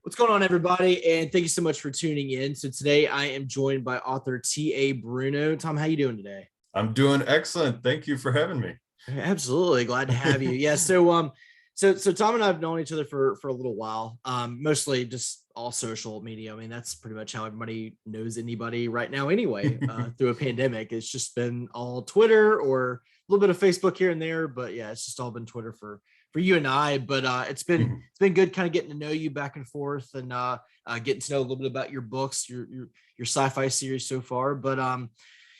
What's going on, everybody? And thank you so much for tuning in. So today I am joined by author T.A. Bruno. Tom, how you doing today? I'm doing excellent. Thank you for having me. Absolutely glad to have you. Yeah. So Tom and I have known each other for a little while. Mostly just all social media. I mean, that's pretty much how everybody knows anybody right now. Anyway, through a pandemic, it's just been all Twitter or a little bit of Facebook here and there. But yeah, it's just all been Twitter for you and I. But it's been good, kind of getting to know you back and forth and getting to know a little bit about your books, your sci-fi series so far. But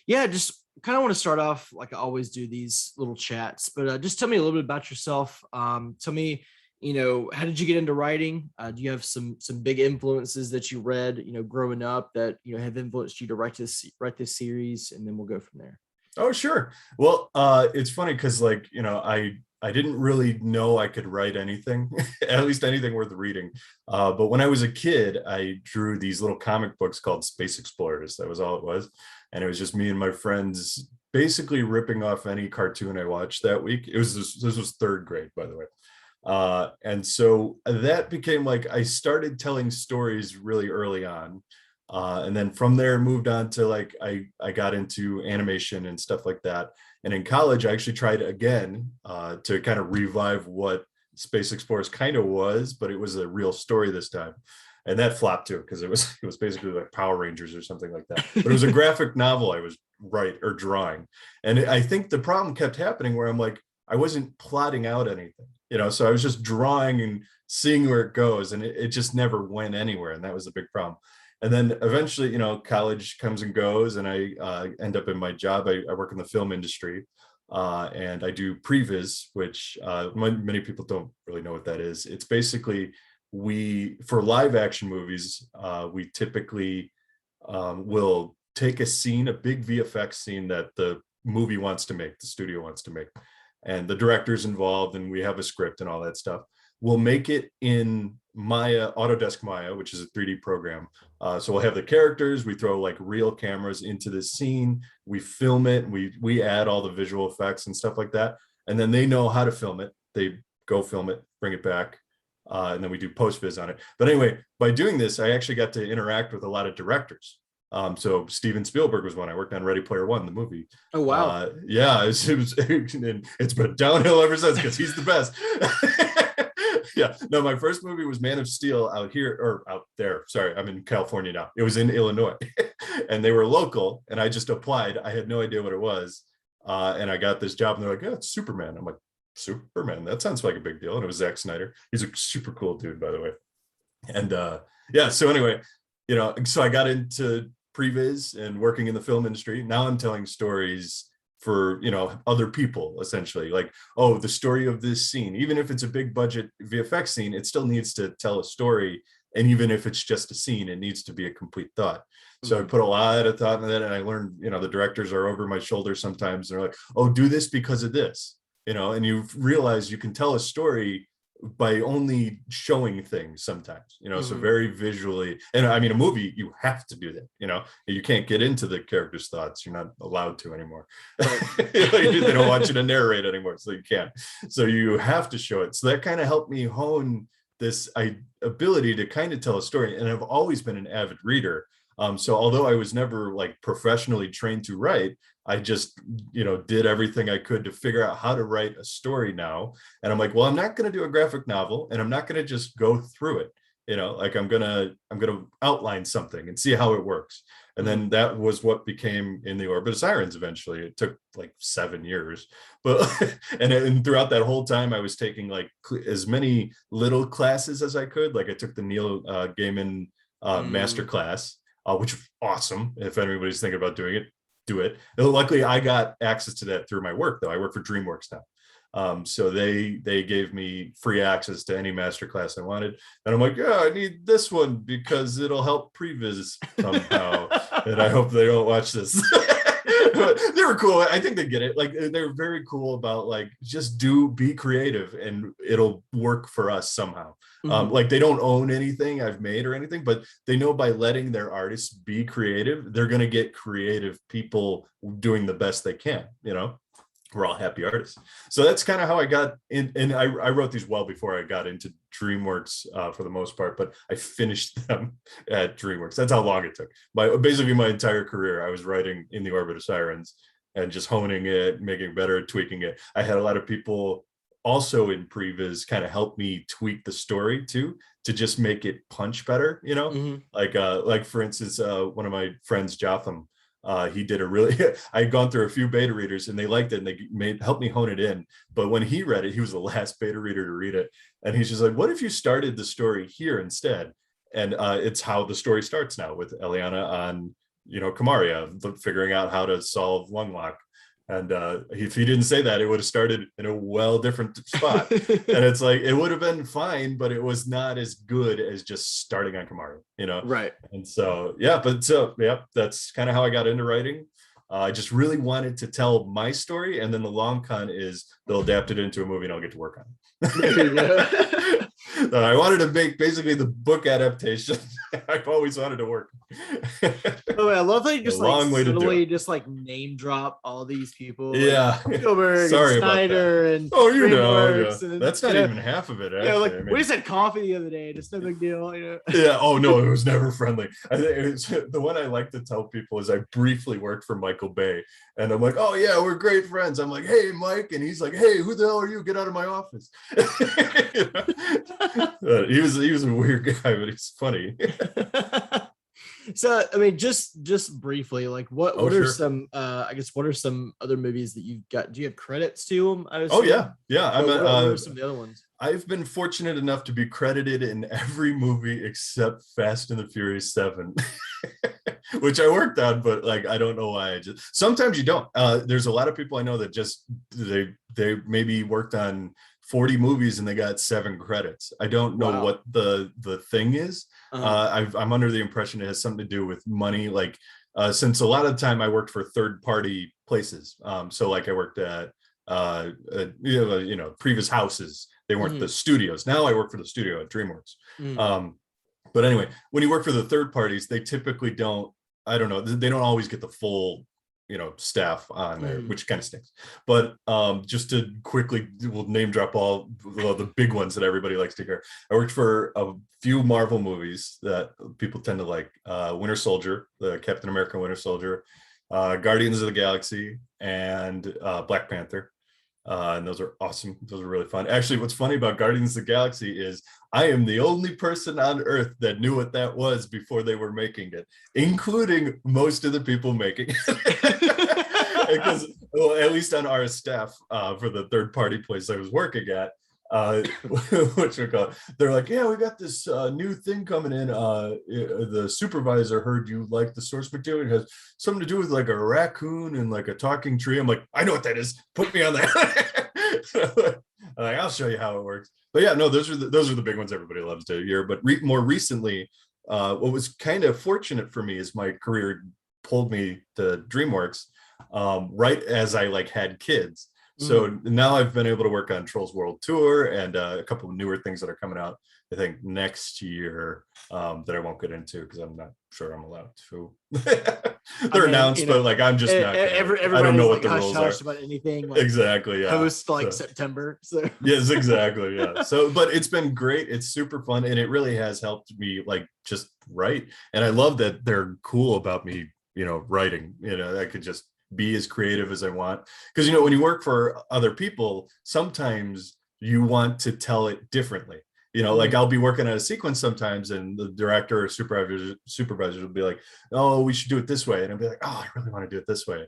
yeah, just kind of want to start off like I always do these little chats, but just tell me a little bit about yourself. Tell me, how did you get into writing? Do you have some big influences that you read, growing up that have influenced you to write this series, and then we'll go from there. Oh, sure. Well, it's funny because I didn't really know I could write anything, at least anything worth reading. But when I was a kid, I drew these little comic books called Space Explorers. That was all it was. And it was just me and my friends basically ripping off any cartoon I watched that week. This was third grade, by the way. And so that became like I started telling stories really early on. And then from there moved on to like I got into animation and stuff like that. And in college, I actually tried again to kind of revive what Space Explorers kind of was, but it was a real story this time. And that flopped too, because it was basically like Power Rangers or something like that. But it was a graphic novel I was drawing. And I think the problem kept happening where I'm like, I wasn't plotting out anything, so I was just drawing and seeing where it goes. And it just never went anywhere. And that was a big problem. And then eventually, college comes and goes, and I end up in my job. I work in the film industry, and I do previs, which many people don't really know what that is. It's basically for live action movies, we typically will take a scene, a big VFX scene that the movie wants to make, the studio wants to make, and the director's involved, and we have a script and all that stuff. We'll make it in Maya, Autodesk Maya, which is a 3D program. So we'll have the characters, we throw like real cameras into the scene, we film it, we add all the visual effects and stuff like that. And then they know how to film it. They go film it, bring it back, and then we do post-viz on it. But anyway, by doing this, I actually got to interact with a lot of directors. So Steven Spielberg was one. I worked on Ready Player One, the movie. Oh, wow. Yeah, it's been downhill ever since because he's the best. Yeah, no, my first movie was Man of Steel out here, or out there. Sorry, I'm in California now. It was in Illinois, and they were local, and I just applied. I had no idea what it was, and I got this job, and they're like, "Yeah, it's Superman." I'm like, "Superman? That sounds like a big deal." And it was Zack Snyder. He's a super cool dude, by the way. And yeah, so anyway, so I got into previs and working in the film industry. Now I'm telling stories for other people, essentially, like, oh, the story of this scene, even if it's a big budget VFX scene, it still needs to tell a story. And even if it's just a scene, it needs to be a complete thought. So I put a lot of thought into that, and I learned, the directors are over my shoulder sometimes. They're like, oh, do this because of this, and you realize you can tell a story by only showing things sometimes, so very visually. And I mean, a movie, you have to do that, you can't get into the character's thoughts. You're not allowed to anymore. They don't want you to narrate anymore, so you can't. So you have to show it. So that kind of helped me hone this ability to kind of tell a story. And I've always been an avid reader. So although I was never like professionally trained to write, I just, did everything I could to figure out how to write a story now. And I'm like, well, I'm not going to do a graphic novel, and I'm not going to just go through it. Like I'm going to outline something and see how it works. And then that was what became In the Orbit of Sirens. Eventually, it took like 7 years, but and throughout that whole time, I was taking like as many little classes as I could. Like I took the Neil Gaiman master class, which was awesome. If anybody's thinking about doing it, do it. Luckily, I got access to that through my work, though. I work for DreamWorks now. So they gave me free access to any masterclass I wanted. And I'm like, yeah, I need this one because it'll help previs somehow. And I hope they don't watch this. But they were cool. I think they get it. Like they were very cool about like, just be creative and it'll work for us somehow. Like they don't own anything I've made or anything, but they know by letting their artists be creative, they're going to get creative people doing the best they can, we're all happy artists. So that's kind of how I got in. And I wrote these well before I got into DreamWorks for the most part, but I finished them at DreamWorks. That's how long it took. Basically my entire career, I was writing in the Orbit of Sirens and just honing it, making it better, tweaking it. I had a lot of people also in previs kind of help me tweak the story too, to just make it punch better, you know? Like for instance, one of my friends, Jotham, he did a really, I had gone through a few beta readers and they liked it and they helped me hone it in. But when he read it, he was the last beta reader to read it. And he's just like, what if you started the story here instead? And it's how the story starts now with Eliana on, Kamaria, figuring out how to solve lung lock. And if he didn't say that, it would have started in a different spot. And it's like, it would have been fine, but it was not as good as just starting on Kamaria, Right. And so, that's kind of how I got into writing. I just really wanted to tell my story. And then the long con is they'll adapt it into a movie and I'll get to work on it. There you go. I wanted to make basically the book adaptation. I've always wanted to work. Oh, I love how you just subtly just name drop all these people. Yeah. Like Spielberg, Sorry and Snyder, and yeah. That's not even half of it. Actually. We just had coffee the other day. Just no big deal. Yeah. Oh no, it was never friendly. I think it was, the one I like to tell people is I briefly worked for Michael Bay, and I'm like, oh yeah, we're great friends. I'm like, hey Mike, and he's like, hey, who the hell are you? Get out of my office. He was a weird guy, but he's funny. So I mean, just briefly, like what are sure. some what are some other movies that you've got? Do you have credits to them? Yeah. What are some of the other ones? I've been fortunate enough to be credited in every movie except Fast and the Furious 7, which I worked on, but like I don't know why. Sometimes you don't. There's a lot of people I know that just they maybe worked on 40 movies and they got 7 credits. I don't know what the thing is. I'm under the impression it has something to do with money. Like since a lot of the time I worked for third-party places. So like I worked at previous houses. They weren't the studios. Now I work for the studio at DreamWorks. But anyway, when you work for the third parties, they typically don't. I don't know. They don't always get the full staff on there, which kind of stinks. But just to quickly, we'll name drop all the big ones that everybody likes to hear. I worked for a few Marvel movies that people tend to like. Winter Soldier, the Captain America Winter Soldier, Guardians of the Galaxy, and Black Panther. And those are awesome. Those are really fun. Actually, what's funny about Guardians of the Galaxy is I am the only person on Earth that knew what that was before they were making it, including most of the people making it. Because, well, at least on our staff for the third-party place I was working at, which we call, they're like, yeah, we got this new thing coming in. The supervisor heard you like the source material. It has something to do with like a raccoon and like a talking tree. I'm like, I know what that is. Put me on that. Like, I'll show you how it works. But yeah, no, those are the big ones everybody loves to hear. But more recently, what was kind of fortunate for me is my career pulled me to DreamWorks right as I like had kids. So now I've been able to work on Trolls World Tour and a couple of newer things that are coming out, I think, next year that I won't get into because I'm not sure I'm allowed to. They're announced, but like I'm just not. I don't know what the rules are about anything. Like, exactly. Yeah. Post September. So yes, exactly. Yeah. So, but it's been great. It's super fun, and it really has helped me like just write. And I love that they're cool about me, writing. I could just be as creative as I want, because when you work for other people, sometimes you want to tell it differently. Like I'll be working on a sequence sometimes and the director or supervisor will be like, oh, we should do it this way, and I'll be like, oh, I really want to do it this way.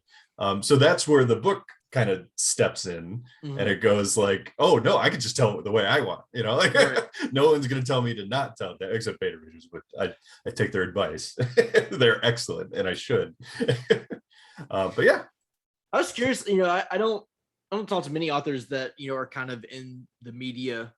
So that's where the book kind of steps in, and it goes like, oh no, I can just tell it the way I want. Like right. No one's going to tell me to not tell that, except beta readers, but I take their advice. They're excellent, and I should. But yeah, I was curious. I don't talk to many authors that are kind of in the media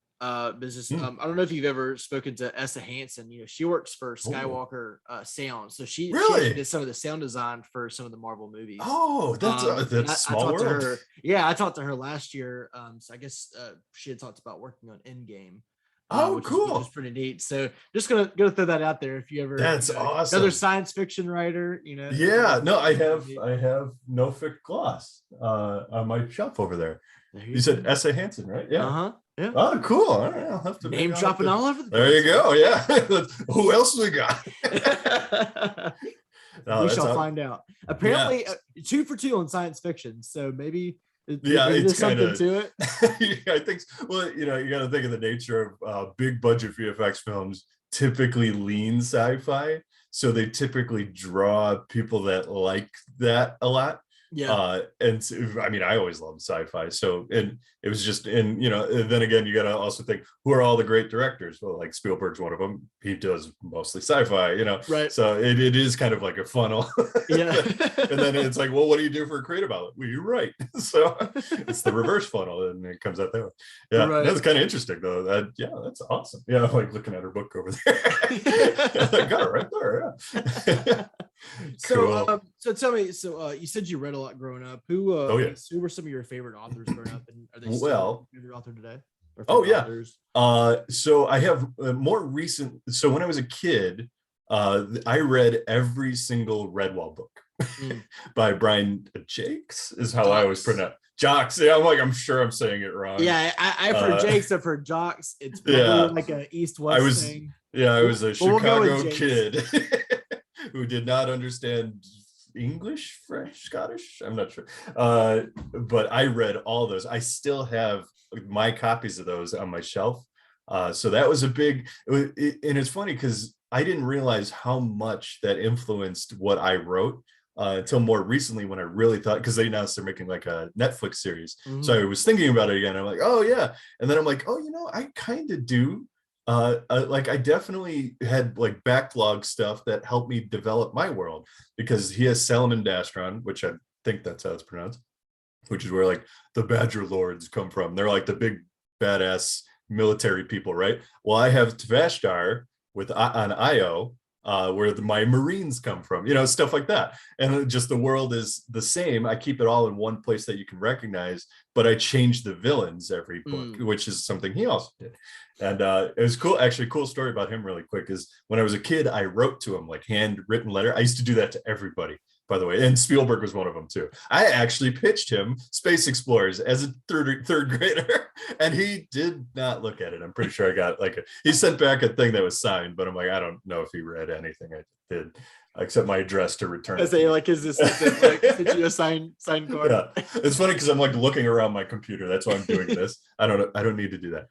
business. I don't know if you've ever spoken to Essa Hansen. She works for Skywalker Sound, so she did some of the sound design for some of the Marvel movies. Oh, that's small world. I talked to her last year. So I guess she had talked about working on Endgame. Oh, which cool. is pretty neat. So just gonna throw that out there if you ever That's awesome. another science fiction writer, Yeah, no, I have no fic gloss on my shelf over there. You said S.A. Hansen, right? Yeah. Uh-huh. Yeah. Oh, cool. All right, I'll have to Name dropping all over the place. There you go. Yeah. Who else we got? We shall find out. Apparently, 2 for 2 on science fiction. So maybe there's something to it. I think. Well, you got to think of the nature of big budget VFX films. Typically lean sci-fi, so they typically draw people that like that a lot. Yeah. And I mean, I always loved sci-fi. So, and it was just, and then again, you got to also think, who are all the great directors? Well, like Spielberg's one of them. He does mostly sci-fi, Right. So it is kind of like a funnel. Yeah. And then it's like, well, what do you do for a creative outlet? Well, you write. So it's the reverse funnel, and it comes out that way. Yeah. Right. That's kind of interesting though. That's awesome. Yeah. I'm like looking at her book over there. I got it right there. Yeah. So, so tell me, you said you read a lot growing up. Who were some of your favorite authors growing up, and are they still your favorite author today? Authors? So I have more recent. So when I was a kid, I read every single Redwall book by Brian Jakes, is how I always pronounce Jocks. Yeah, I'm sure I'm saying it wrong. Yeah, I've heard Jakes, I've heard Jocks. It's probably like a East-West thing. Yeah, I was a Chicago kid who did not understand English, French, Scottish. I'm not sure. But I read all those. I still have my copies of those on my shelf. So that was a big, and it's funny because I didn't realize how much that influenced what I wrote until more recently, when I really thought, because they announced they're making like a Netflix series. Mm-hmm. So I was thinking about it again. I'm like, oh yeah. And then I'm like, oh, I kind of do. Like I definitely had like backlog stuff that helped me develop my world, because he has Salomon Dastron, which I think that's how it's pronounced, which is where like the Badger Lords come from. They're like the big badass military people, right? Well, I have Tvashtar on Io, where my Marines come from, stuff like that. And just the world is the same. I keep it all in one place that you can recognize, but I change the villains every book, which is something he also did. And it was cool. Actually, cool story about him really quick is when I was a kid, I wrote to him like handwritten letter. I used to do that to everybody, by the way. And Spielberg was one of them too. I actually pitched him Space Explorers as a third grader, and he did not look at it. I'm pretty sure I got he sent back a thing that was signed, but I'm like, I don't know if he read anything I did, except my address to return. I say, like, is this like, did you a signed card? Yeah, it's funny because I'm like looking around my computer. That's why I'm doing this. I don't need to do that.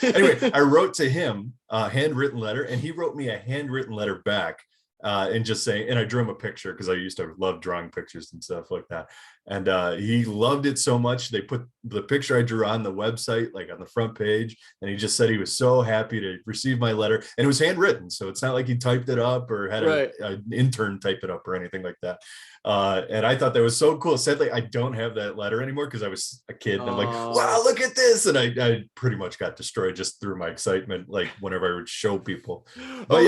Anyway, I wrote to him a handwritten letter, and he wrote me a handwritten letter back. And just saying, and I drew him a picture because I used to love drawing pictures and stuff like that. And he loved it so much. They put the picture I drew on the website, like on the front page. And he just said he was so happy to receive my letter. And it was handwritten. So it's not like he typed it up or had an intern type it up or anything like that. And I thought that was so cool. Sadly, I don't have that letter anymore because I was a kid. And I'm like, wow, look at this. And I pretty much got destroyed just through my excitement, like whenever I would show people. But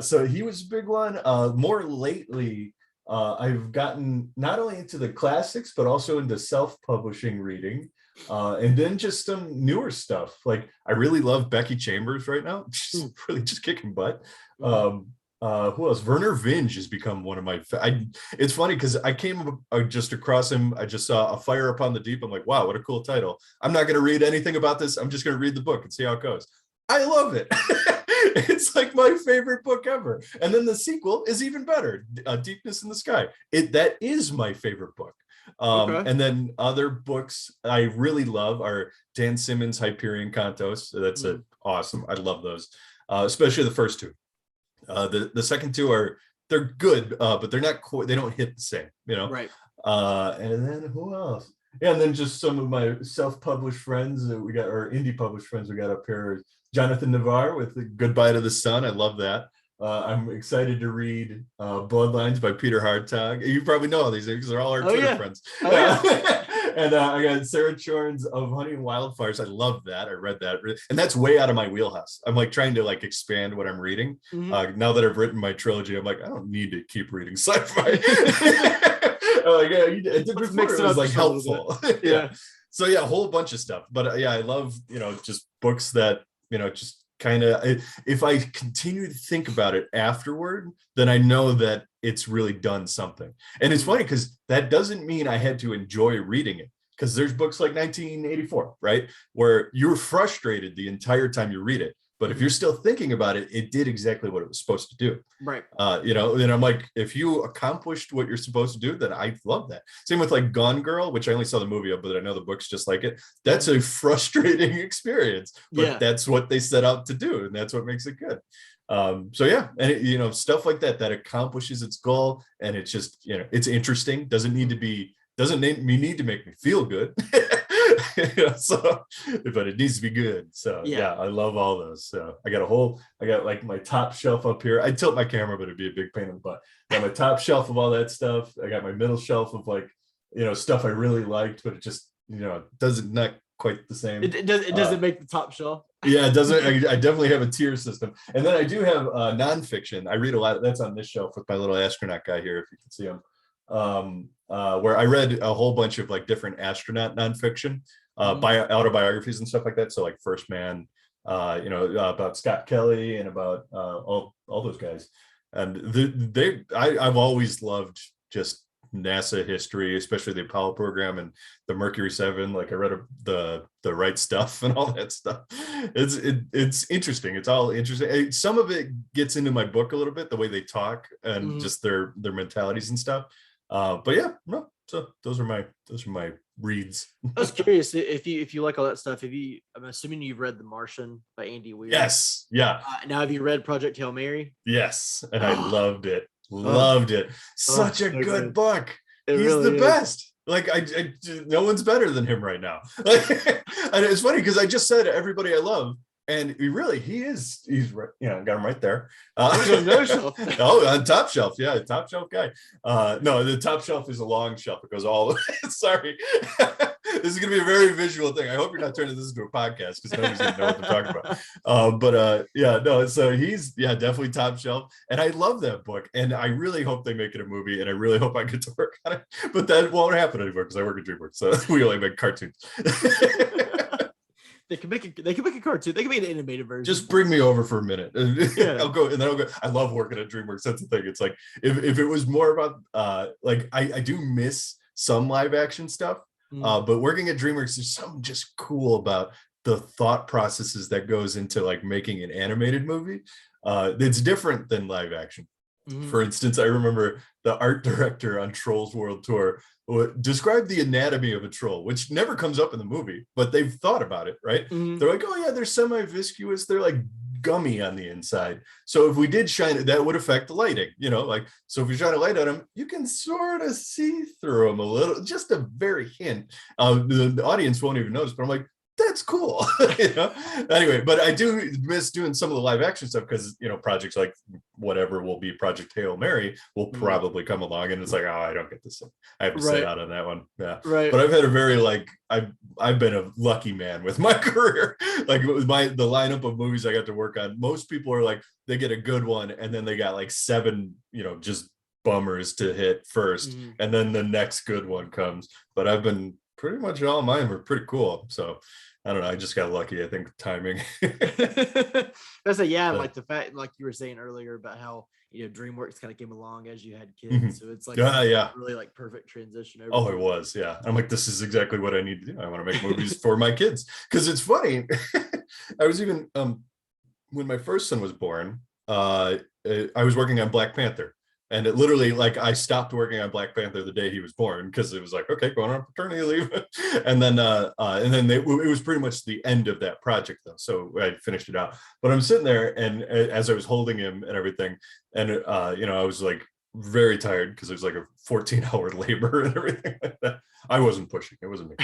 so he was a big one. More lately, I've gotten not only into the classics, but also into self-publishing reading. And then just some newer stuff. Like I really love Becky Chambers right now. She's really just kicking butt. Who else? Werner Vinge has become one of my it's funny because I came just across him. I just saw A Fire Upon the Deep. I'm like, wow, what a cool title. I'm not going to read anything about this. I'm just going to read the book and see how it goes. I love it. It's like my favorite book ever. And then the sequel is even better. Deepness in the Sky. That is my favorite book. And then other books I really love are Dan Simmons' Hyperion Cantos. That's awesome. I love those, especially the first two. The second two they're good, but they're not they don't hit the same, Right. And then who else? Yeah, and then just some of my self-published friends that we got, or indie published friends we got up here. Jonathan Navarre with Goodbye to the Sun. I love that. I'm excited to read Bloodlines by Peter Hartog. You probably know all these things. They're all our Twitter friends. And I got Sarah Chorn's of Honey and Wildfires. I love that. I read that. And that's way out of my wheelhouse. I'm like trying to like expand what I'm reading. Now that I've written my trilogy, I'm like, I don't need to keep reading sci-fi. It was like helpful. Yeah. So yeah, a whole bunch of stuff. But yeah, I love, just books that, just kind of, if I continue to think about it afterward, then I know that it's really done something. And it's funny because that doesn't mean I had to enjoy reading it. Because there's books like 1984, right? Where you're frustrated the entire time you read it. But if you're still thinking about it, it did exactly what it was supposed to do. Right. And I'm like, if you accomplished what you're supposed to do, then I love that. Same with like Gone Girl, which I only saw the movie of, but I know the book's just like it. That's a frustrating experience, but that's what they set out to do. And that's what makes it good. So yeah, and stuff like that accomplishes its goal. And it's just, it's interesting. Doesn't need to make me feel good. So, but it needs to be good. So yeah, I love all those. So I got like my top shelf up here. I'd tilt my camera, but it'd be a big pain in the butt. I got my top shelf of all that stuff. I got my middle shelf of like, stuff I really liked, but it just, doesn't, not quite the same. It doesn't make the top shelf. Yeah, it doesn't. I definitely have a tier system. And then I do have nonfiction. I read a lot. That's on this shelf with my little astronaut guy here, if you can see him. Where I read a whole bunch of like different astronaut nonfiction, autobiographies and stuff like that. So like First Man, about Scott Kelly and about all those guys. And I've always loved just NASA history, especially the Apollo program and the Mercury 7. Like I read the Right Stuff and all that stuff. It's interesting. It's all interesting. Some of it gets into my book a little bit, the way they talk and just their mentalities and stuff. But yeah, no. So those are my reads. I was curious if you like all that stuff. I'm assuming you've read The Martian by Andy Weir. Yes. Yeah. Now have you read Project Hail Mary? Yes, and I loved it. Loved it. Such a good book. He's really the best. Like I no one's better than him right now. Like, and it's funny because I just said everybody I love. And he's got him right there. Oh, on top shelf. Yeah, top shelf guy. No, the top shelf is a long shelf. It goes all the way. Sorry. This is going to be a very visual thing. I hope you're not turning this into a podcast because nobody's going to know what they're talking about. So he's, definitely top shelf. And I love that book. And I really hope they make it a movie. And I really hope I get to work on it. But that won't happen anymore because I work at DreamWorks. So we only make cartoons. They can make a cartoon. They can make an animated version. Just bring me over for a minute. I'll go. I love working at DreamWorks. That's the thing. It's like if it was more about I do miss some live action stuff, but working at DreamWorks, there's something just cool about the thought processes that goes into like making an animated movie. It's different than live action. For instance, I remember the art director on Trolls World Tour described the anatomy of a troll, which never comes up in the movie, but they've thought about it, right? They're like, oh yeah, they're semi-viscous, they're like gummy on the inside. So if we did shine it, that would affect the lighting, so if you shine a light on them, you can sort of see through them a little, just a very hint. The audience won't even notice, but I'm like, that's cool. Anyway, but I do miss doing some of the live action stuff because projects like whatever will be Project Hail Mary will probably come along and it's like, oh, I don't get this. I have to sit out on that one. Yeah. Right. But I've had a very I've been a lucky man with my career. Like with the lineup of movies I got to work on, most people are like, they get a good one and then they got like 7, just bummers to hit first. And then the next good one comes. But I've been pretty much all mine were pretty cool. So I don't know. I just got lucky. I think timing. That's like the fact, like you were saying earlier about how DreamWorks kind of came along as you had kids, so it's like really like perfect transition. Oh, it was, yeah. I'm like, this is exactly what I need to do. I want to make movies for my kids because it's funny. I was even when my first son was born, I was working on Black Panther. And it literally, I stopped working on Black Panther the day he was born because it was like, okay, going on paternity leave, and then it was pretty much the end of that project though, so I finished it out. But I'm sitting there, and as I was holding him and everything, and I was like very tired because it was like a 14-hour labor and everything like that. I wasn't pushing; it wasn't me.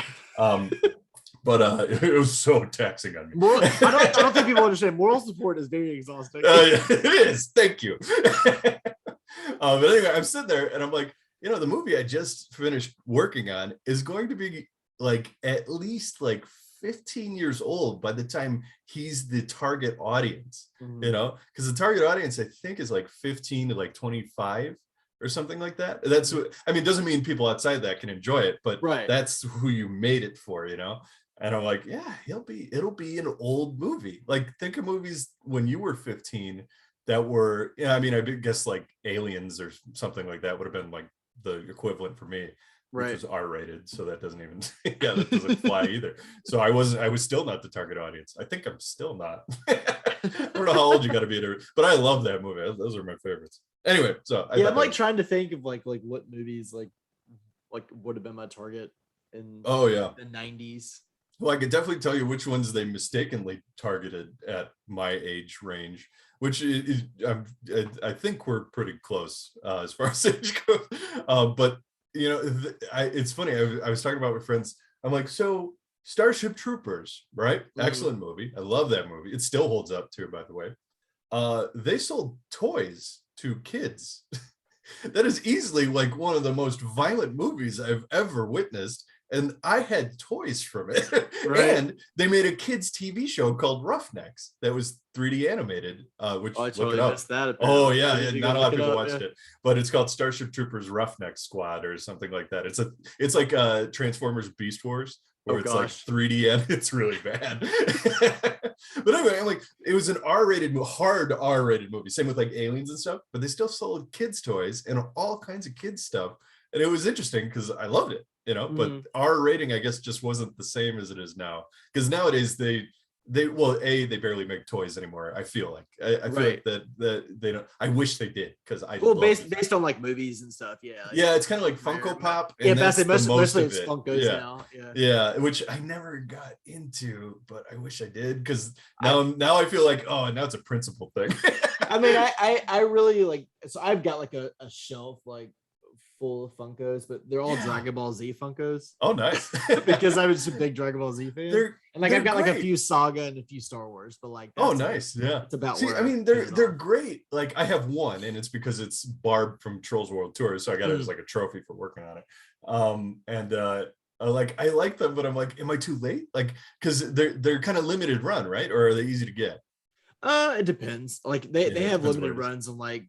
But it was so taxing on me. I don't think people understand. Moral support is very exhausting. It is. Thank you. But anyway, I'm sitting there and I'm like, the movie I just finished working on is going to be at least 15 years old by the time he's the target audience, because the target audience I think is 15 to 25. or something like that. That's what I mean. Doesn't mean people outside that can enjoy it, but Right. that's who you made it for, you know. And I'm like, yeah, it'll be an old movie. Like, think of movies when you were 15 that were, yeah, I mean, I guess like Aliens or something like that would have been like the equivalent for me, which Right. was R-rated. So that doesn't even, yeah, that doesn't fly either. So I was still not the target audience. I think I'm still not. I don't know how old you got to be to, but I love that movie. Those are my favorites. Anyway, so yeah, I'm like trying to think of like what movies like would have been my target in oh yeah, the 90s. Well, I could definitely tell you which ones they mistakenly targeted at my age range, which I think we're pretty close as far as age goes. But you know, it's funny. I was talking about with friends. I'm like, so Starship Troopers, right? Excellent movie. I love that movie. It still holds up too, by the way. They sold toys to kids. That is easily like one of the most violent movies I've ever witnessed. And I had toys from it. Right. And they made a kids TV show called Roughnecks that was 3D animated, which I totally missed that. Apparently. Oh yeah, not a lot of people watched it, but it's called Starship Troopers Roughneck Squad or something like that. It's like Transformers Beast Wars, where it's like 3D and it's really bad. But anyway, I'm like, it was an R-rated, hard R-rated movie. Same with like Aliens and stuff, but they still sold kids toys and all kinds of kids stuff. And it was interesting because I loved it, you know, but our rating, I guess, just wasn't the same as it is now. Because nowadays they barely make toys anymore. I feel like I feel like that they don't. I wish they did, because based on like movies and stuff. Yeah. Like, yeah, it's kind of like Funko Pop. And yeah, that's mostly it's Funkos now. Yeah, which I never got into, but I wish I did, because now I feel like, oh, now it's a principle thing. I mean, I really like. So I've got like a shelf like full of Funkos, but they're all Dragon Ball Z Funkos. Oh, nice. Because I was a big Dragon Ball Z fan. And like I've got like a few Saga and a few Star Wars, but like nice. Yeah. It's about I mean, they're great. Like I have one, and it's because it's Barb from Trolls World Tour, so I got it as like a trophy for working on it. Like I like them, but I'm like, am I too late? Like, because they're kind of limited run, right? Or are they easy to get? It depends. Like they have limited runs and like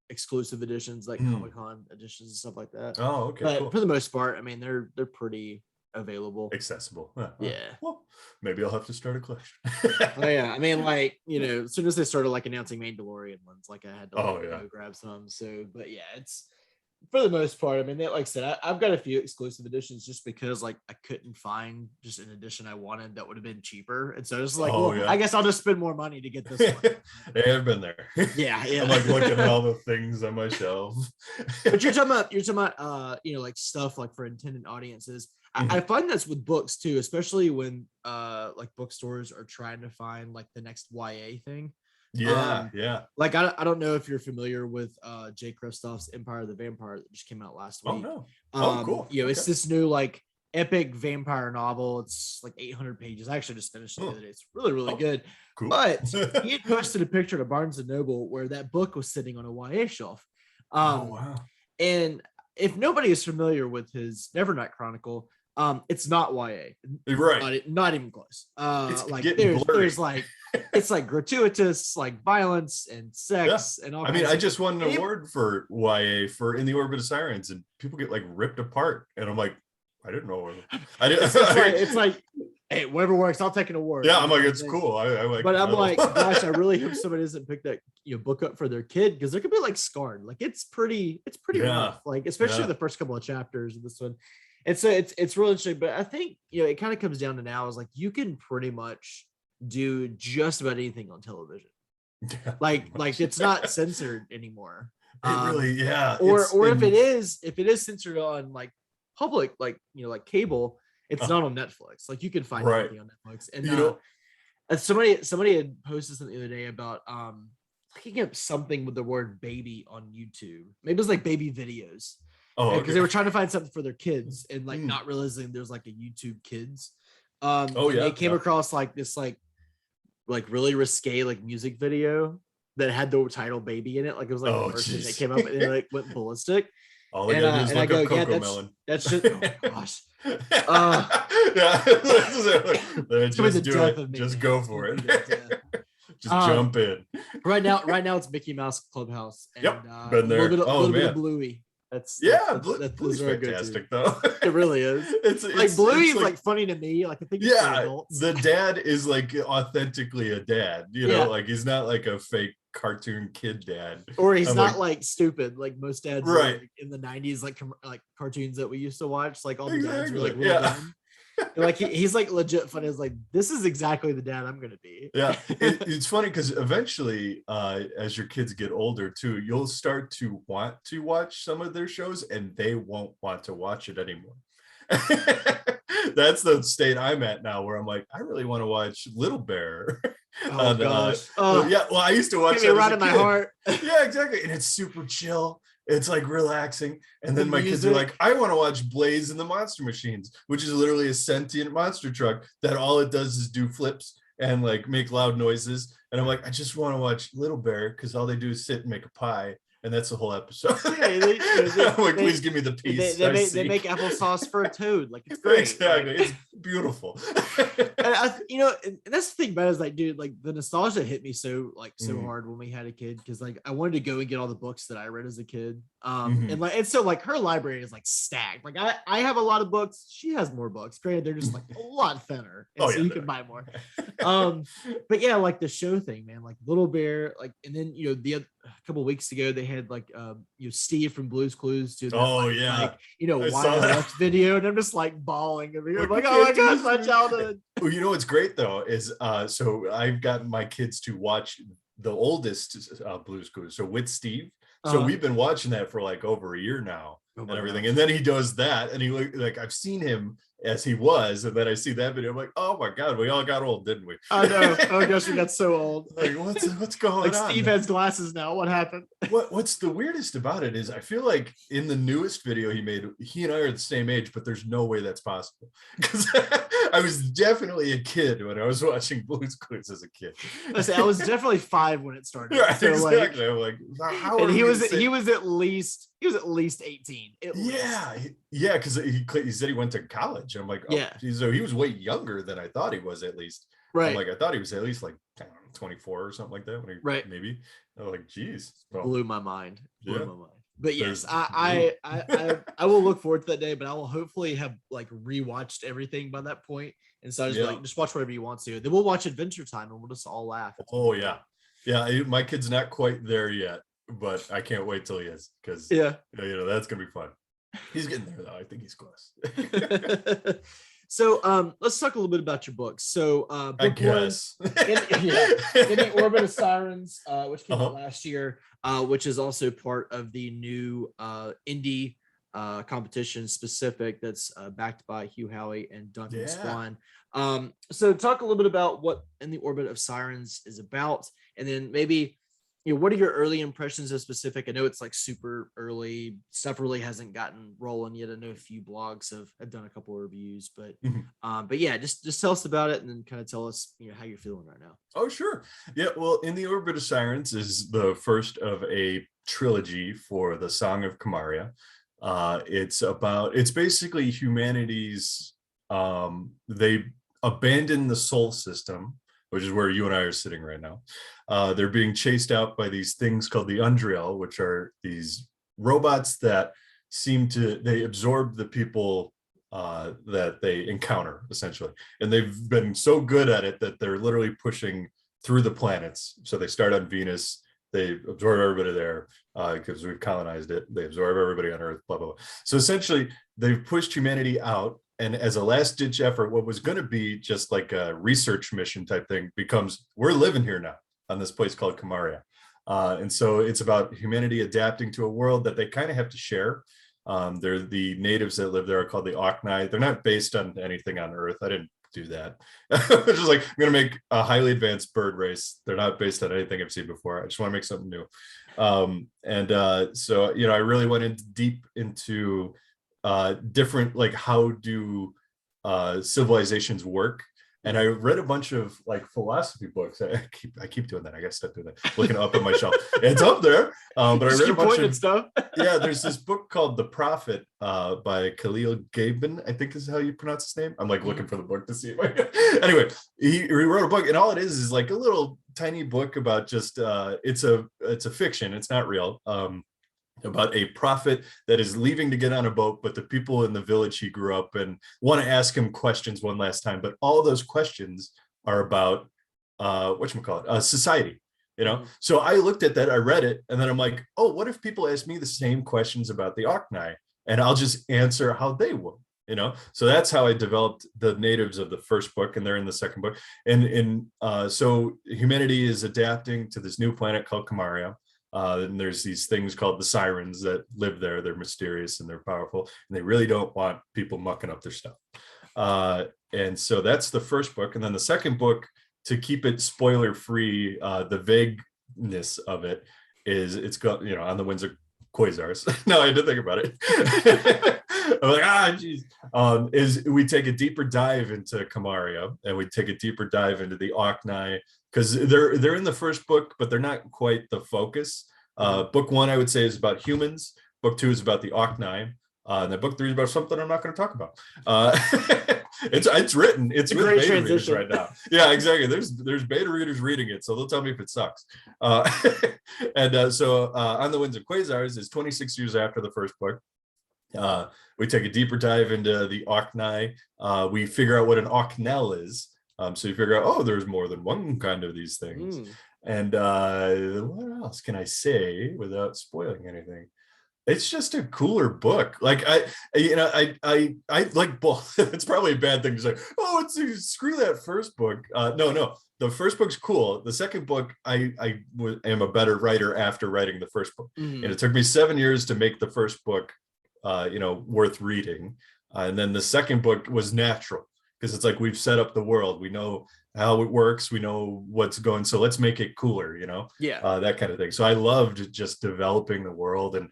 exclusive editions, like Comic-Con editions and stuff like that. Oh, okay. But for the most part, I mean, they're pretty available, accessible. Yeah. Well, maybe I'll have to start a collection. Oh yeah, I mean, like, you know, as soon as they started like announcing Mandalorian ones, like I had to go grab some. So, but yeah, it's for the most part. I mean, like I said, I've got a few exclusive editions just because like I couldn't find just an edition I wanted that would have been cheaper, and so it's like, I guess I'll just spend more money to get this one. Yeah, I've been there. Yeah. I'm like looking at all the things on my shelf. But you're talking about you know, like stuff like for intended audiences. I find that's with books too, especially when like bookstores are trying to find like the next YA thing. Yeah. Like I don't know if you're familiar with Jay Kristoff's Empire of the Vampire that just came out last week. Oh no. Cool. You know, it's this new like epic vampire novel. It's like 800 pages. I actually just finished it the other day. It's really good. Cool. But he had posted a picture to Barnes and Noble where that book was sitting on a YA shelf. Wow. And if nobody is familiar with his Nevernight Chronicle, it's not YA, right? Not even close. Like there's like it's like gratuitous like violence and sex and all. I mean, I just won an award for YA for In the Orbit of Sirens, and people get like ripped apart, and I'm like, I didn't know. I didn't. It's like, hey, whatever works. I'll take an award. Yeah, I'm like, it's cool. I like. But I'm like, gosh, I really hope somebody doesn't pick that book up for their kid, because they're gonna be like scarred. Like it's pretty rough. Like especially the first couple of chapters of this one. And so it's really interesting, but I think, you know, it kind of comes down to now is like you can pretty much do just about anything on television. Yeah, like it's not censored anymore. It really, Or if it is censored on like public, like, you know, like cable, it's not on Netflix. Like you can find anything on Netflix. And you know, somebody had posted something the other day about looking up something with the word baby on YouTube. Maybe it was like baby videos. Because they were trying to find something for their kids and like not realizing there's like a YouTube Kids. They came across like this like really risque like music video that had the title "Baby" in it. Like it was like the first thing that came up, and they like went ballistic. All I gotta do is look up Coco Melon. That's just oh my gosh. Just do it. Just go for it. Just jump in. Right now it's Mickey Mouse Clubhouse and Yep, been there. a little bit of Bluey. Blue's are fantastic though. It really is. It's Like Bluey is like funny to me. Like I think it's for adults. The dad is like authentically a dad, you know, like he's not like a fake cartoon kid dad, or he's not like stupid like most dads right like, in the 90s, like cartoons that we used to watch, like all the dads exactly. were like real dumb. Like he's like legit funny. It's like, this is exactly the dad I'm gonna be. It's funny because eventually as your kids get older too, you'll start to want to watch some of their shows and they won't want to watch it anymore. That's the state I'm at now, where I'm like, I really want to watch Little Bear. Oh gosh. Yeah, well, I used to watch that right in my heart. Yeah, exactly. And it's super chill. It's like relaxing. And then my kids are music. like, I want to watch Blaze and the Monster Machines, which is literally a sentient monster truck that all it does is do flips and like make loud noises. And I'm like, I just want to watch Little Bear because all they do is sit and make a pie. And that's the whole episode. I'm like, please give me the piece. They make applesauce for a toad. Like, it's great. Exactly. Like, it's beautiful. And that's the thing about it is like, dude, like the nostalgia hit me so hard when we had a kid, because like I wanted to go and get all the books that I read as a kid. And so like her library is like stacked. Like I have a lot of books. She has more books. Granted, they're just like a lot thinner. And so you can buy more. But yeah, like the show thing, man, like Little Bear, like, and then a couple of weeks ago they had like Steve from Blue's Clues to like Wild West video, and I'm just like bawling. I'm like, oh my gosh, my childhood. Well, you know what's great though is so I've gotten my kids to watch the oldest Blue's Clues, so with Steve. So we've been watching that for like over a year now and everything. And then he does that, and he like I've seen him as he was, and then I see that video. I'm like, oh my god, we all got old, didn't we? I know. Oh gosh, we got so old. Like what's going on? Steve has glasses now. What happened? What's the weirdest about it is I feel like in the newest video he made, he and I are the same age, but there's no way that's possible, because I was definitely a kid when I was watching Blue's Clues as a kid. I was definitely 5 when it started. Right, so exactly. I'm like, how? And he was at least 18. Yeah, because he said he went to college. I'm like, so he was way younger than I thought he was, at least. Right. I'm like, I thought he was at least like 24 or something like that. When he, maybe. I'm like, geez. Well, blew my mind. But yes, I will look forward to that day, but I will hopefully have like rewatched everything by that point. And so I just watch whatever you want to. Then we'll watch Adventure Time and we'll just all laugh. Oh yeah. Yeah. My kid's not quite there yet, but I can't wait till he is, because that's gonna be fun. He's getting there though. I think he's close. So let's talk a little bit about your books. So I guess in the Orbit of Sirens, which came out last year, which is also part of the new indie competition specific that's backed by Hugh Howey and Duncan Swan. So talk a little bit about what In the Orbit of Sirens is about, and then maybe what are your early impressions of specific? I know it's like super early stuff, really hasn't gotten rolling yet. I know a few blogs have done a couple of reviews, but yeah, just tell us about it, and then kind of tell us how you're feeling right now. Oh sure. Yeah, well, In the Orbit of Sirens is the first of a trilogy for the Song of Kamaria. It's basically humanity's they abandon the soul system, which is where you and I are sitting right now. They're being chased out by these things called the Undriel, which are these robots that they absorb the people that they encounter, essentially. And they've been so good at it that they're literally pushing through the planets. So they start on Venus, they absorb everybody there because we've colonized it. They absorb everybody on Earth, blah, blah, blah. So essentially, they've pushed humanity out. And as a last ditch effort, what was going to be just like a research mission type thing becomes, we're living here now on this place called Kamaria. And so it's about humanity adapting to a world that they kind of have to share. They're the natives that live there are called the Orkney. They're not based on anything on Earth. I didn't do that. It's just like, I'm going to make a highly advanced bird race. They're not based on anything I've seen before. I just want to make something new. So, I really went deep into different, like, how do civilizations work. And I read a bunch of like philosophy books. I keep doing that. I gotta stop doing that. Looking up on my shelf. It's up there. But I read a bunch of stuff. Yeah, there's this book called The Prophet by Khalil Gibran, I think is how you pronounce his name. I'm like looking for the book to see if anyway, he wrote a book, and all it is like a little tiny book about just it's a fiction, it's not real, about a prophet that is leaving to get on a boat, but the people in the village he grew up in want to ask him questions one last time, but all those questions are about whatchamacallit, society, you know. So I looked at that, I read it, and then I'm like, oh, what if people ask me the same questions about the Orkney, and I'll just answer how they would, you know. So that's how I developed the natives of the first book, and they're in the second book. And so humanity is adapting to this new planet called Kamaria. And there's these things called the Sirens that live there. They're mysterious and they're powerful, and they really don't want people mucking up their stuff. And so that's the first book. And then the second book, to keep it spoiler free, the vagueness of it is, it's got, you know, on the Winds of Quasars. No, I had to think about it. I'm like, geez. Is we take a deeper dive into Kamaria, and we take a deeper dive into the Orkney, because they're in the first book, but they're not quite the focus. Book 1, I would say, is about humans. Book 2 is about the Orkney. And then book 3 is about something I'm not going to talk about. It's written. It's with beta readers right now. Yeah, exactly. There's beta readers reading it, so they'll tell me if it sucks. So On the Winds of Quasars is 26 years after the first book. We take a deeper dive into the Orkney. We figure out what an Orknell is. So you figure out, oh, there's more than one kind of these things. And what else can I say without spoiling anything? It's just a cooler book. Like I like both. It's probably a bad thing to say, oh, screw that first book. No, the first book's cool. The second book, I am a better writer after writing the first book. And it took me 7 years to make the first book worth reading. And then the second book was natural, because it's like, we've set up the world, we know how it works, we know what's going, so let's make it cooler, you know. That kind of thing. So I loved just developing the world. And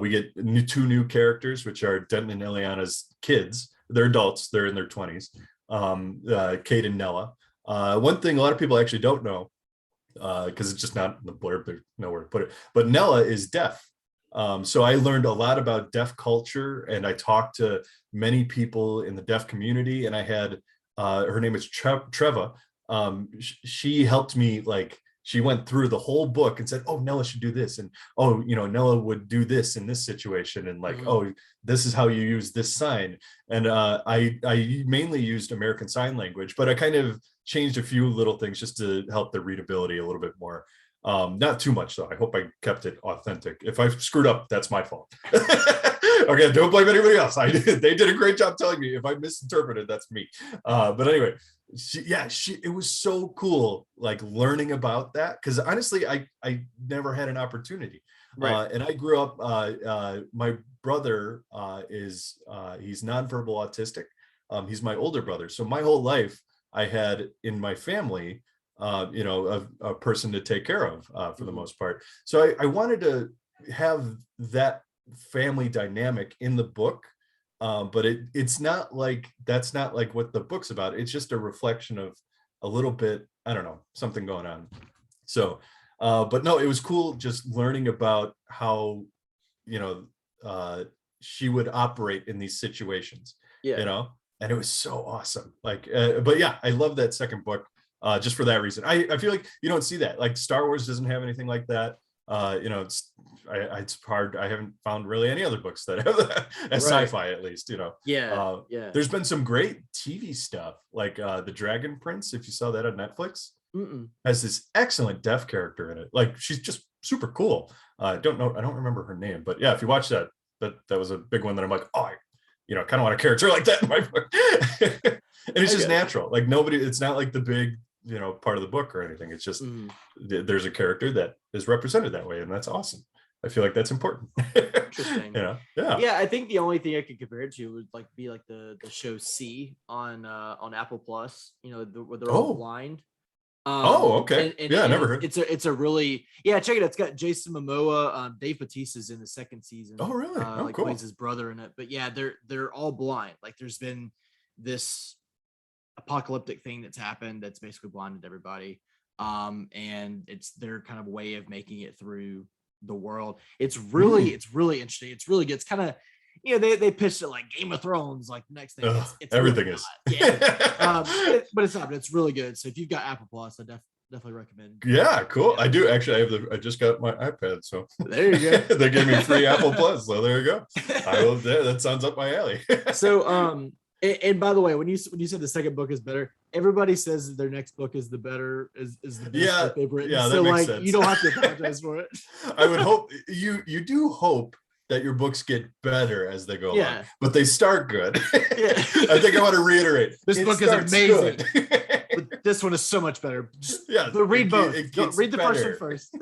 we get two new characters, which are Denton and Ileana's kids. They're adults, they're in their 20s. Kate and Nella. One thing a lot of people actually don't know, because it's just not in the blurb, there's nowhere to put it, but Nella is deaf. So I learned a lot about deaf culture, and I talked to many people in the deaf community, and I had her name is Treva. She helped me, like, she went through the whole book and said, oh, Nella should do this, and oh, you know, Nella would do this in this situation, and like, oh, this is how you use this sign. And I mainly used American Sign Language, but I kind of changed a few little things just to help the readability a little bit more. Not too much though. I hope I kept it authentic. If I screwed up, that's my fault. Okay, don't blame anybody else. They did a great job telling me. If I misinterpreted, that's me. But anyway, it was so cool, like, learning about that, because honestly, I never had an opportunity. And I grew up. My brother he's nonverbal autistic. He's my older brother, so my whole life I had in my family a person to take care of for the most part. So I wanted to have that family dynamic in the book, but it's not like, that's not like what the book's about. It's just a reflection of a little bit, I don't know, something going on. So but no, it was cool just learning about how she would operate in these situations, and it was so awesome. Like but yeah, I love that second book. Just for that reason. I feel like you don't see that. Like Star Wars doesn't have anything like that. It's hard. I haven't found really any other books that have that as sci-fi, at least, There's been some great TV stuff, like The Dragon Prince, if you saw that on Netflix. Has this excellent deaf character in it. Like, she's just super cool. I don't remember her name, but yeah, if you watch that was a big one that I'm like, oh, I kind of want a character like that in my book. And it's just natural. Like, it's not like the big part of the book or anything. It's just there's a character that is represented that way, and that's awesome. I feel like that's important. Interesting. Yeah. I think the only thing I could compare it to would be the show C on Apple Plus, where they're all blind. Okay. And I never heard. It's a really check it out. It's got Jason Momoa, Dave Bautista's in the second season. Oh, really? Cool. Plays his brother in it. But yeah, they're all blind. Like, there's been this apocalyptic thing that's happened that's basically blinded everybody, and it's their kind of way of making it through the world. It's really interesting. It's really good. It's kind of they pitched it like Game of Thrones, like next thing. It's everything really is but it's not. But it's really good. So if you've got Apple Plus, I definitely recommend. Yeah, cool. I do actually. I just got my iPad, so there you go. They gave me free Apple Plus, so there you go. I will. Yeah, that sounds up my alley. So, and by the way, when you said the second book is better, everybody says that their next book is the better, is the best book they've written. Yeah, so that makes like sense. you don't have to apologize for it. I would hope you do hope that your books get better as they go along, but they start good. Yeah. I think I want to reiterate. This book is amazing. But this one is so much better. But read both. Read the first one first.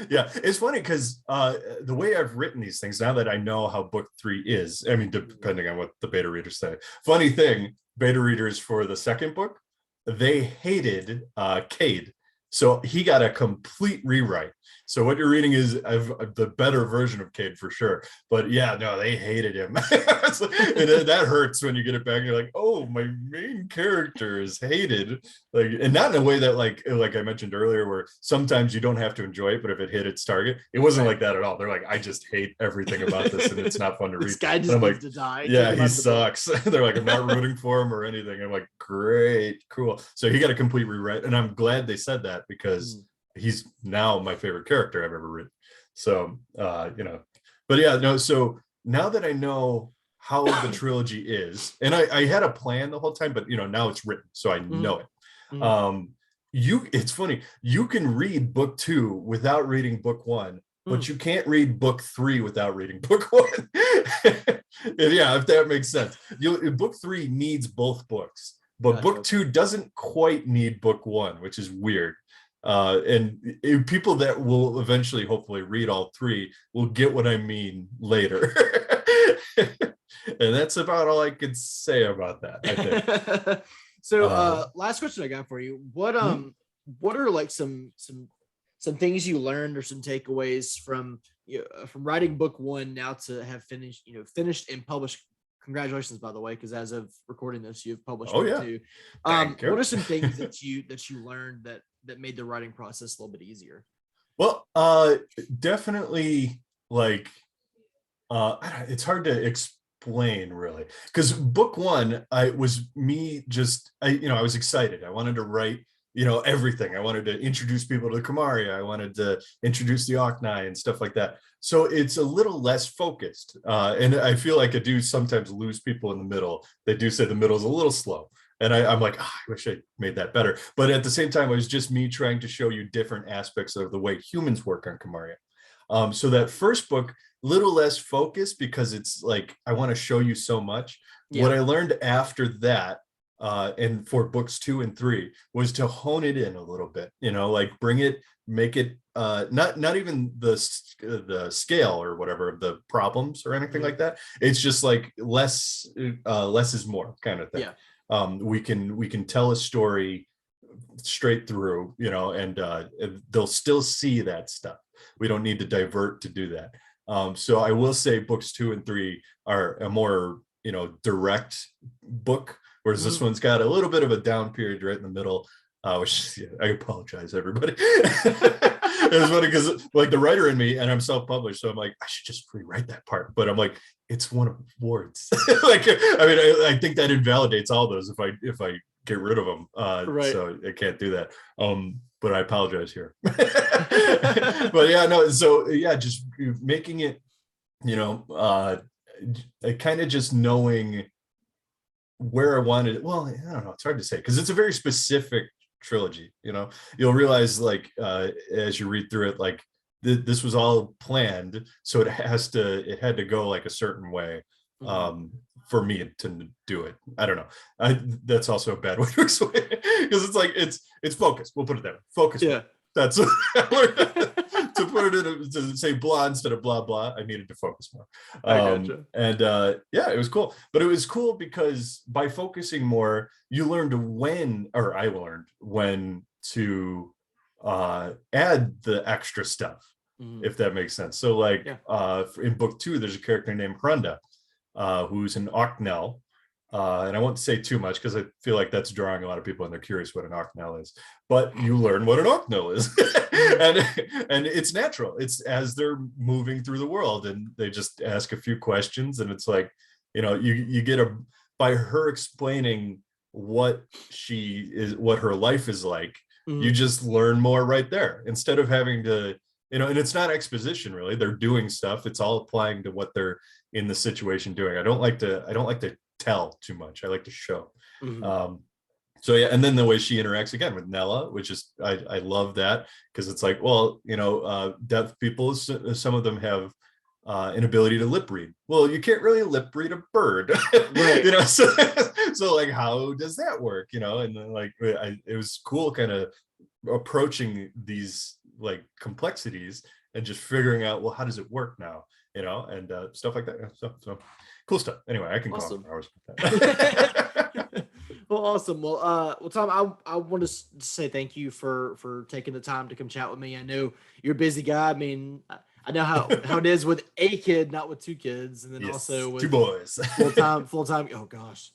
Yeah, it's funny because the way I've written these things, now that I know how book 3 is, I mean, depending on what the beta readers say. Funny thing, beta readers for the second book, they hated Cade. So he got a complete rewrite. So what you're reading is the better version of Cade for sure. But yeah, no, they hated him. And that hurts when you get it back and you're like, oh, my main character is hated. Like, and not in a way that like I mentioned earlier, where sometimes you don't have to enjoy it, but if it hit its target, it wasn't like that at all. They're like, I just hate everything about this and it's not fun to read. This guy just needs to die. Yeah, he sucks. They're like, I'm not rooting for him or anything. I'm like, great, cool. So he got a complete rewrite. And I'm glad they said that because he's now my favorite character I've ever written. So, but yeah, no. So now that I know how the trilogy is, and I had a plan the whole time, but now it's written, so I know it. It's funny. You can read book 2 without reading book 1, but you can't read book 3 without reading book 1. Yeah, if that makes sense. Book 3 needs both books, but book 2 doesn't quite need book 1, which is weird. And people that will eventually hopefully read all 3 will get what I mean later. And that's about all I could say about that, I think. So last question I got for you. What are like some things you learned or some takeaways from writing book 1 now to have finished and published? Congratulations, by the way, because as of recording this, you've published book 2. What are some things that you learned that made the writing process a little bit easier? Well, definitely, like it's hard to explain really, because book 1, I was excited. I wanted to write everything. I wanted to introduce people to Kamaria. I wanted to introduce the Ocnai and stuff like that. So it's a little less focused. And I feel like I do sometimes lose people in the middle. They do say the middle is a little slow. And I'm like, I wish I made that better. But at the same time, it was just me trying to show you different aspects of the way humans work on Kamaria. So that first book, little less focused because it's like, I want to show you so much. Yeah. What I learned after that, and for books 2 and 3, was to hone it in a little bit, like bring it, make it not even the scale or whatever of the problems or anything like that. It's just like less is more kind of thing. Yeah. We can tell a story straight through, and they'll still see that stuff. We don't need to divert to do that. So I will say books 2 and 3 are a more direct book, whereas this one's got a little bit of a down period right in the middle, which I apologize, everybody. It was funny because like the writer in me, and I'm self-published, so I'm like, I should just rewrite that part, but I'm like, it's one of words. Like, I mean, I think that invalidates all those if I get rid of them. Right. So I can't do that. But I apologize here. But yeah, no. So yeah, just making it, kind of just knowing where I wanted it. Well, I don't know. It's hard to say because it's a very specific trilogy. You'll realize like as you read through it, like this was all planned, so it had to go like a certain way for me to do it. I don't know. That's also a bad way to explain it because it's like it's focused. We'll put it that way. Focus. Yeah. That's to put it in to say blah instead of blah blah. I needed to focus more. I gotcha. And yeah, it was cool. But it was cool because by focusing more, you learned I learned when to add the extra stuff, if that makes sense. So like in book 2, there's a character named Hrunda, who's an Ocnel. And I won't say too much because I feel like that's drawing a lot of people and they're curious what an Ocnel is. But you learn what an Ocnel is. and it's natural. It's as they're moving through the world and they just ask a few questions. And it's like, you get by her explaining what she is, what her life is like, You just learn more right there instead of having to, and it's not exposition really. They're doing stuff. It's all applying to what they're in the situation doing. I don't like to tell too much. I like to show. So yeah, and then the way she interacts again with Nella, which is I love that, because it's like, well, deaf people, some of them have an ability to lip read. Well, you can't really lip read a bird, Right. So like, how does that work? And then, like, it was cool kind of approaching these like complexities and just figuring out, well, how does it work now? And stuff like that. So cool stuff. Anyway, I can go on for hours with that. Well, awesome. Well, Tom, I want to say thank you for taking the time to come chat with me. I know you're a busy guy. I mean, I know how it is with a kid, not with two kids, and then also with two boys, full time. Oh gosh.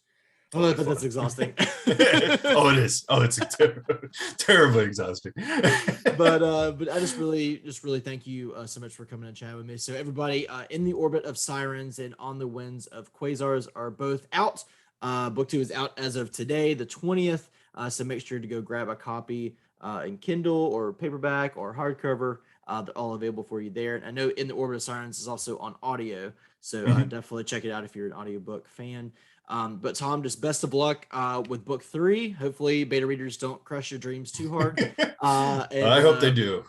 Oh, but that's exhausting. Oh, it is. Oh, it's terribly exhausting. But I just really thank you so much for coming and chatting with me. So everybody, In the Orbit of Sirens and On the Winds of Quasars are both out. Book 2 is out as of today, the 20th. So make sure to go grab a copy in Kindle or paperback or hardcover. They're all available for you there. And I know In the Orbit of Sirens is also on audio. So definitely check it out if you're an audiobook fan. But Tom, just best of luck with book 3. Hopefully beta readers don't crush your dreams too hard. I hope they do.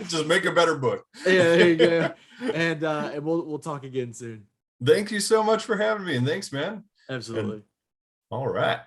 Just make a better book. Yeah, there you go. And we'll talk again soon. Thank you so much for having me, and thanks, man. Absolutely. All right.